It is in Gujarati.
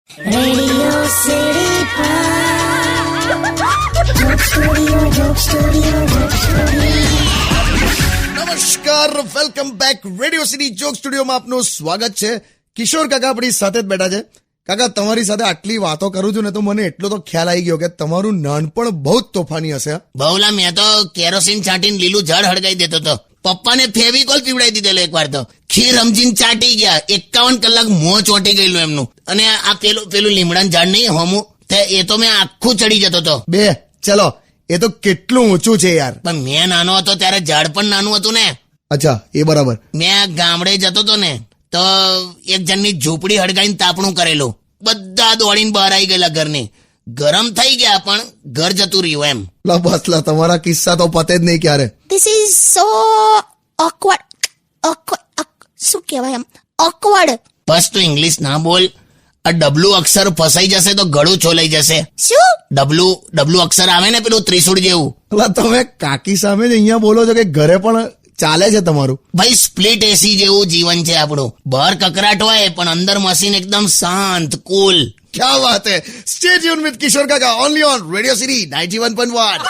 Radio City Joke Studio. નમસ્કાર, welcome back. Radio city joke સ્ટુડિયોમાં આપનું સ્વાગત છે. કિશોર કાકા આપણી સાથે જ બેઠા છે. કાકા, તમારી સાથે આટલી વાતો કરું છું ને તો મને એટલો તો ખ્યાલ આવી ગયો કે તમારું નાનપણ બહુ જ તોફાની હશે. બહુલા, મેં તો કેરોસીન છાંટીને લીલું ઝાડ હળગાઈ દેતો હતો. પપ્પાને ફેવિકોલ પીવડાવી દીધેલો એકવાર તો. ખીર સમજીને ચાટી ગયા. 51 કલાક મોં ચોંટી ગયેલું એમનું. અને આ પેલું લીમડાનું ઝાડ નહીં હોમું, એ તો મેં આખું ચડી જતો હતો. બે ચલો, એ તો કેટલું ઊંચું છે યાર. પણ મેં નાનો હતો ત્યારે ઝાડ પણ નાનું હતું ને. અચ્છા, એ બરાબર. મેં ગામડે જતો હતો ને તો એક જણની ઝૂંપડી હળગાઈને તાપણું કરેલું. બધા દોડીને બહાર આવી ગયેલા ઘરની. ગરમ થઈ ગયા પણ ઘર જતું રહ્યું એમ. લા બસ લા, તમારા કિસ્સા તો પતે જ નહીં ક્યારે. This is so awkward. શું કહેવાય એમ? Awkward. બસ તું ઇંગ્લિશ ના બોલ. આ ડબલું અક્ષર ફસાઈ જશે તો ગળું છોલાઈ જશે. શું? ડબલું અક્ષર આવે ને પેલું ત્રિશુળ જેવું. લા, તમે કાકી સામે જ અહીંયા બોલો છો કે ઘરે પણ ચાલે છે તમારું? ભાઈ, સ્પ્લિટ એસી જેવું જીવન છે આપણું. બહાર કકરાટ હોય પણ અંદર મશીન એકદમ શાંત, કુલ. ક્યા વાત હે. સ્ટે ટ્યુન વિથ કિશોર કાકા, ઓનલી ઓન રેડિયો સિટી 91.1.